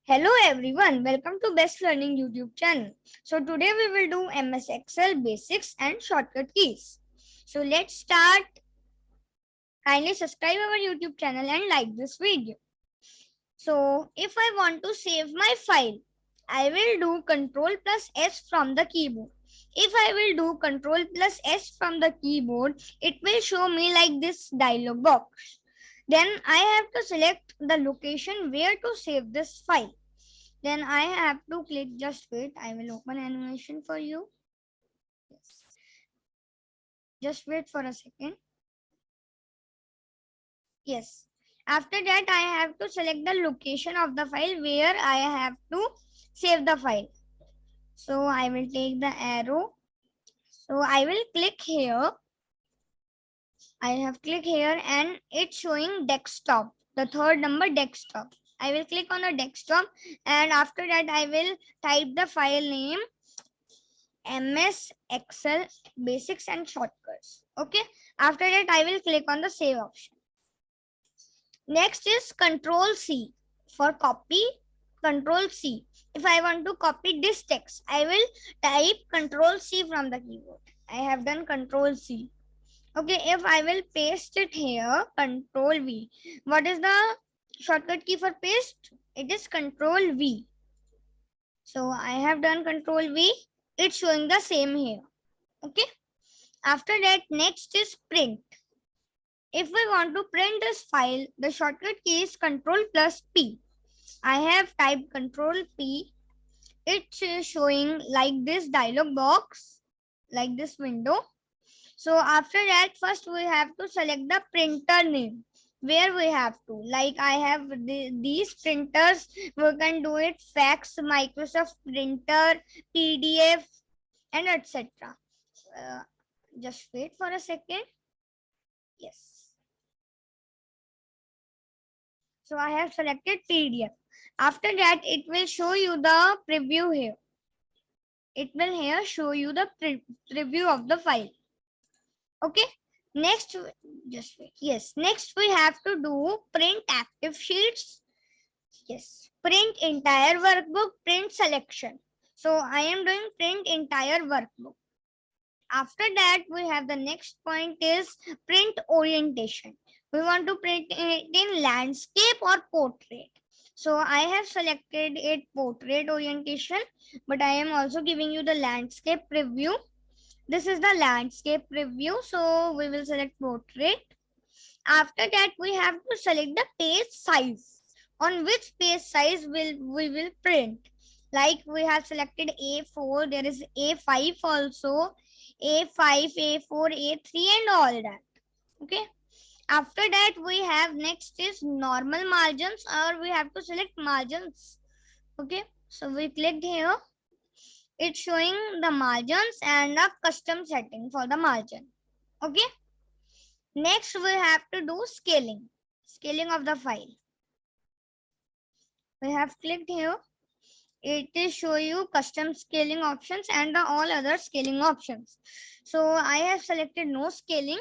Hello everyone, welcome to Best Learning YouTube channel. So today we will do MS Excel basics and shortcut keys. So let's start. Kindly subscribe our YouTube channel and like this video. So if I want to save my file, I will do Ctrl plus S from the keyboard. If I will do Ctrl plus S from the keyboard, it will show me like this dialog box. Then I have to select the location where to save this file. Then I have to click, just wait, I will open animation for you. Yes. Just wait for a second. Yes. After that, I have to select the location of the file where I have to save the file. So I will take the arrow. So I will click here. I have clicked here and it's showing desktop. The third number desktop. I will click on the desktop and after that I will type the file name MS Excel basics and shortcuts. Okay. After that, I will click on the save option. Next is Control C for copy. Control C. If I want to copy this text, I will type Control C from the keyboard. I have done Control C. Okay. If I will paste it here, Control V. What is the shortcut key for paste? It is Control V. So I have done Control V. It's showing the same here. Okay. After that, next is print. If we want to print this file, the shortcut key is Ctrl plus P. I have typed Ctrl P. It's showing like this dialog box, like this window. So after that, first we have to select the printer name. Where we have to, like I have these printers, we can do it fax, Microsoft printer, PDF, and etc. Just wait for a second. Yes. So I have selected PDF. After that, it will show you the preview here. It will here show you the preview of the file. Okay. Next, just wait. Yes. Next, we have to do print active sheets. Yes. Print entire workbook, print selection. So I am doing print entire workbook. After that, we have the next point is print orientation. We want to print it in landscape or portrait. So I have selected it portrait orientation, but I am also giving you the landscape preview. This is the landscape preview. So we will select portrait. After that, we have to select the page size. On which page size we will print. Like we have selected A4, there is A5 also, A5, A4, A3 and all that. Okay. After that, we have next is normal margins, or we have to select margins. Okay. So we clicked here. It's showing the margins and a custom setting for the margin. Okay. Next, we have to do scaling. Scaling of the file. We have clicked here. It is show you custom scaling options and all other scaling options. So I have selected no scaling.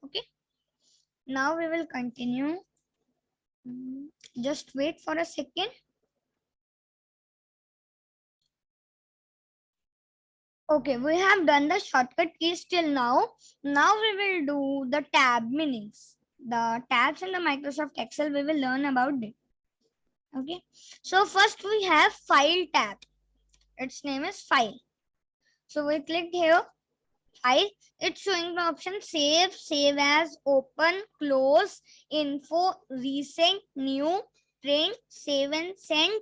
Okay. Now we will continue. Just wait for a second. Okay, we have done the shortcut keys till now. Now we will do the tab meanings. The tabs in the Microsoft Excel, we will learn about it. Okay. So first we have file tab. Its name is file. So we clicked here. File. It's showing the option save, save as, open, close, info, recent, new, print, save and send,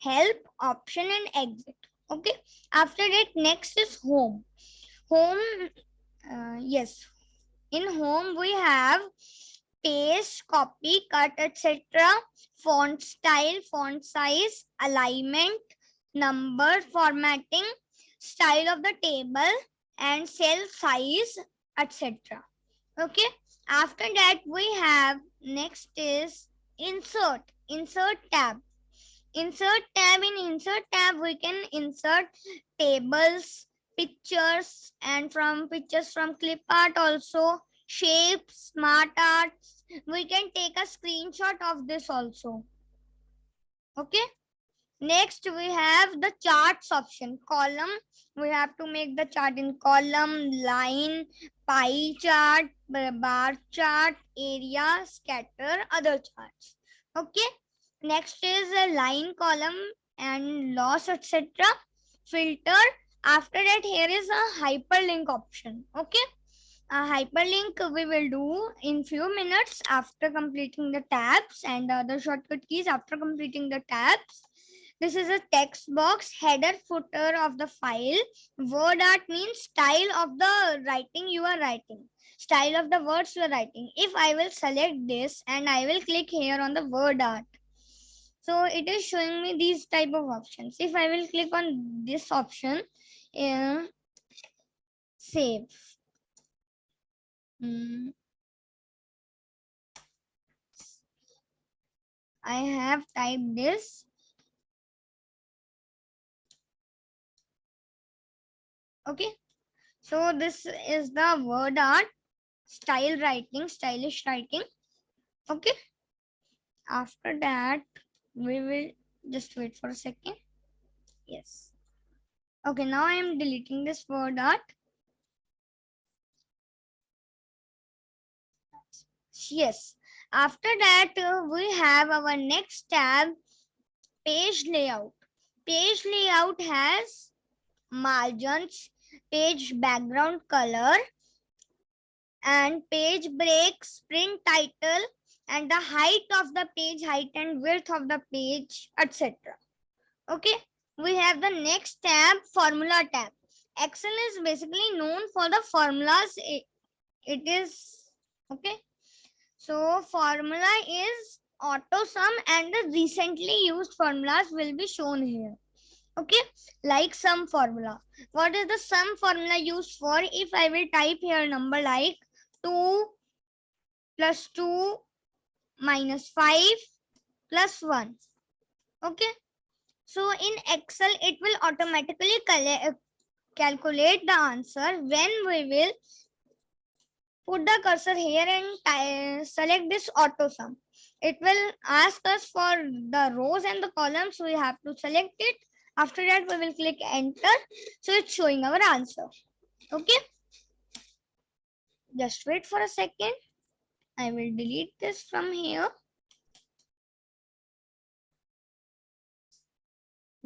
help, option and exit. Okay. After that, next is home. Home, yes. In home, we have paste, copy, cut, etc. Font style, font size, alignment, number formatting, style of the table, and cell size, etc. Okay. After that, we have next is insert. Insert tab. Insert tab. In insert tab, we can insert tables, pictures, and from pictures from clip art also, shapes, smart arts. We can take a screenshot of this also. Okay. Next, we have the charts option. Column, we have to make the chart in column, line, pie chart, bar chart, area, scatter, other charts. Okay. Next is a line, column, and loss, etc. Filter. After that, here is a hyperlink option. Okay. A hyperlink we will do in few minutes after completing the tabs and the other shortcut keys after completing the tabs. This is a text box, header, footer of the file. Word art means style of the writing you are writing. Style of the words you are writing. If I will select this and I will click here on the word art. So it is showing me these type of options. If I will click on this option, save. I have typed this. Okay. So this is the word art, style writing, stylish writing. Okay. After that, we will just wait for a second. Yes. Okay, now I am deleting this word art. Yes. After that, we have our next tab, page layout. Page layout has margins, page background color, and page breaks, print title, and the height of the page, height and width of the page, etc. Okay, we have the next tab, formula tab. Excel is basically known for the formulas. It is okay. So formula is auto sum and the recently used formulas will be shown here. Okay, like sum formula. What is the sum formula used for? If I will type here number like 2 plus 2 minus 5 plus 1. Okay, so in Excel it will automatically calculate the answer when we will put the cursor here and select this auto sum. It will ask us for the rows and the columns. We have to select it. After that, we will click enter. So it's showing our answer. Okay. Just wait for a second. I will delete this from here.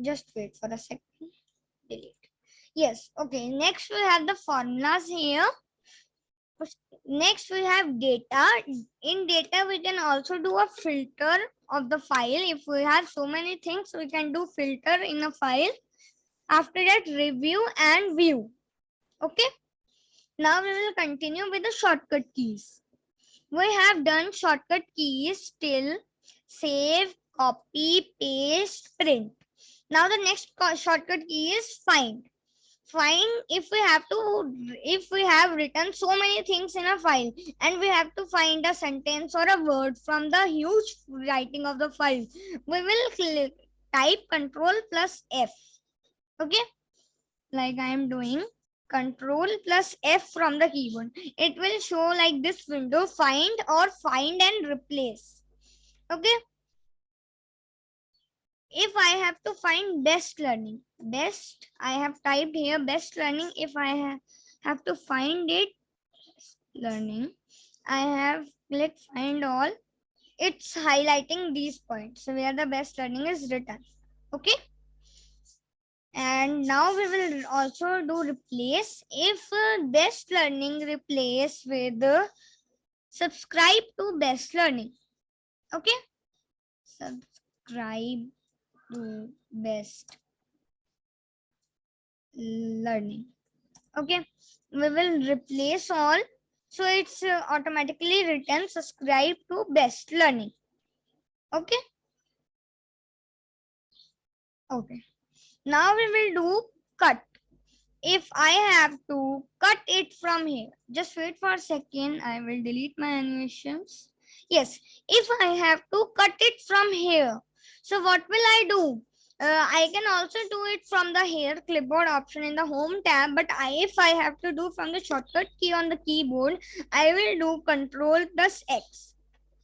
Just wait for a second. Delete. Yes. Okay. Next, we have the formulas here. Next, we have data. In data, we can also do a filter of the file. If we have so many things, we can do filter in a file. After that, review and view. Okay. Now we will continue with the shortcut keys. We have done shortcut keys till save, copy, paste, print. Now the next shortcut key is find. Find, if we have written so many things in a file and we have to find a sentence or a word from the huge writing of the file, we will type Control plus F. Okay, like I am doing Control plus F from the keyboard. It will show like this window, find or find and replace. Okay, if I have to find best learning, best, I have typed here best learning. If I have to find it, learning, I have clicked find all. It's highlighting these points where the best learning is written. Okay. And now we will also do replace. If best learning, replace with subscribe to best learning. Okay. Subscribe to best learning. Okay, we will replace all. So it's automatically written subscribe to best learning. Okay. Okay. Now we will do cut. If I have to cut it from here, just wait for a second. I will delete my animations. Yes, if I have to cut it from here, so what will I do? I can also do it from the here clipboard option in the home tab, but if I have to do from the shortcut key on the keyboard, I will do Control plus X.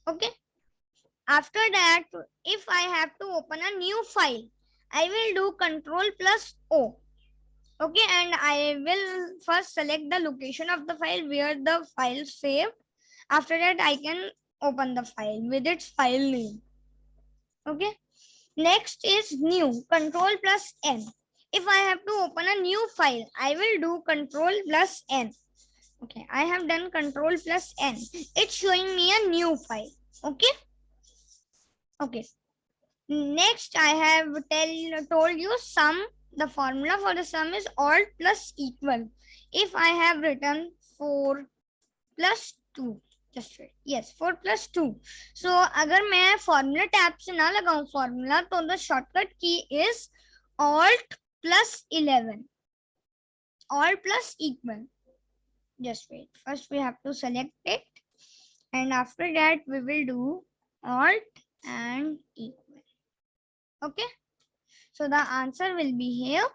Okay. After that, if I have to open a new file, I will do Control plus O. Okay, and I will first select the location of the file where the file saved. After that, I can open the file with its file name. Okay. Next is new, Control plus N. If I have to open a new file, I will do Control plus N. Okay, I have done Control plus N. It's showing me a new file. Okay. Okay. Next, I have told you sum. The formula for the sum is alt plus equal. If I have written 4 plus 2, just wait. Yes, 4 plus 2. So, अगर मैं formula tab से ना लगाऊं formula, तो the shortcut key is alt plus 11. Alt plus equal. Just wait. First, we have to select it, and after that, we will do alt and equal. Okay. So the answer will be here.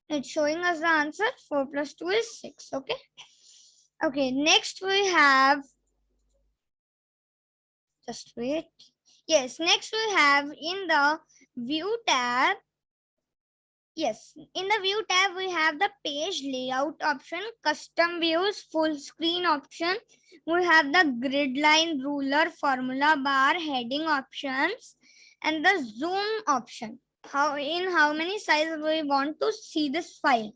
It's showing us the answer. 4 plus 2 is 6. Okay. Okay. Next we have, just wait. Yes. Next we have in the view tab. Yes. In the view tab, we have the page layout option, custom views, full screen option. We have the grid line, ruler, formula bar, heading options, and the zoom option. How many sizes we want to see this file.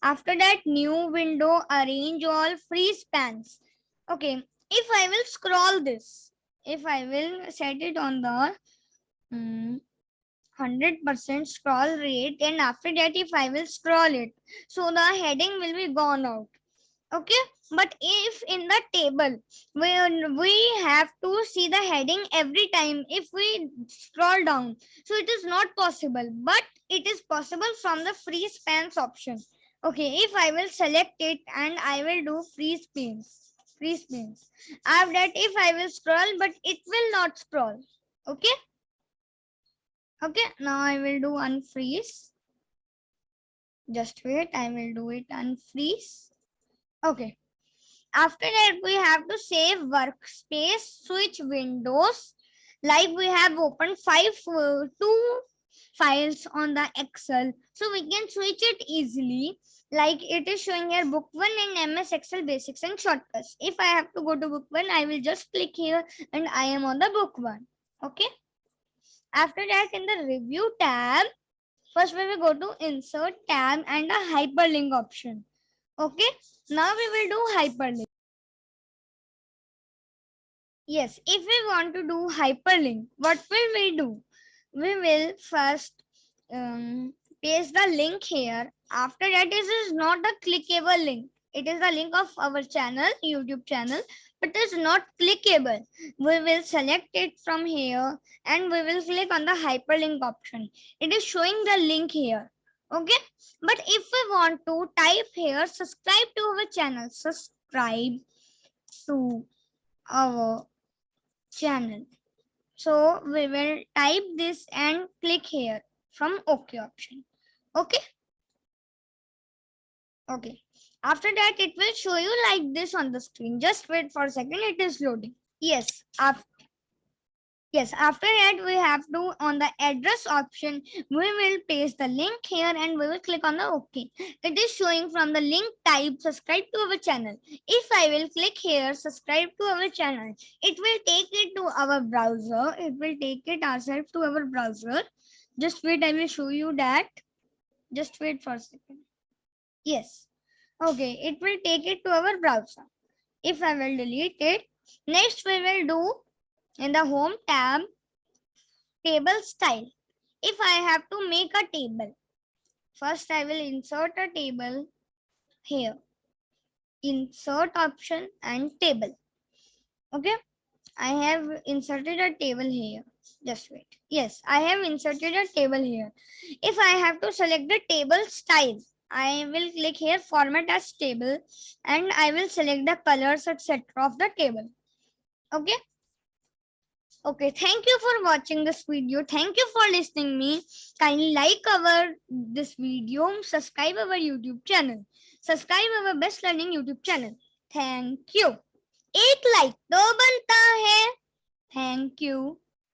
After that, new window, arrange all, freeze spans. Okay, if I will scroll this, if I will set it on the 100% scroll rate, and after that if I will scroll it, so the heading will be gone out. Okay, but if in the table we have to see the heading every time if we scroll down, so it is not possible, but it is possible from the freeze spans option. Okay, if I will select it and I will do freeze spans, after that if I will scroll, but it will not scroll. Okay. Okay, now I will do unfreeze. Just wait, I will do it unfreeze. Okay. After that, we have to save workspace, switch windows. Like we have opened two files on the Excel. So we can switch it easily. Like it is showing here book 1 and MS Excel basics and shortcuts. If I have to go to book 1, I will just click here and I am on the book 1. Okay. After that, in the review tab, first we will go to insert tab and the hyperlink option. Okay, now we will do hyperlink. Yes, if we want to do hyperlink, what will we do? We will first paste the link here. After that, this is not a clickable link. It is the link of our channel, YouTube channel, but it is not clickable. We will select it from here and we will click on the hyperlink option. It is showing the link here. Okay, but if we want to type here, subscribe to our channel, subscribe to our channel. So we will type this and click here from OK option. Okay. Okay. After that, it will show you like this on the screen. Just wait for a second. It is loading. Yes. After that, we have to, on the address option, we will paste the link here and we will click on the OK. It is showing from the link type, subscribe to our channel. If I will click here, subscribe to our channel, it will take it to our browser. It will take it ourselves to our browser. Just wait, I will show you that. Just wait for a second. Yes. Okay, it will take it to our browser. If I will delete it, next we will do in the home tab, table style. If I have to make a table, first I will insert a table here. Insert option and table. Okay, I have inserted a table here. Just wait. Yes, I have inserted a table here. If I have to select the table style, I will click here format as table and I will select the colors etc. of the table. Okay. Okay, thank you for watching this video. Thank you for listening me. Kindly like this video, subscribe our YouTube channel. Subscribe our Best Learning YouTube channel. Thank you. एक like तो बनता है. Thank you.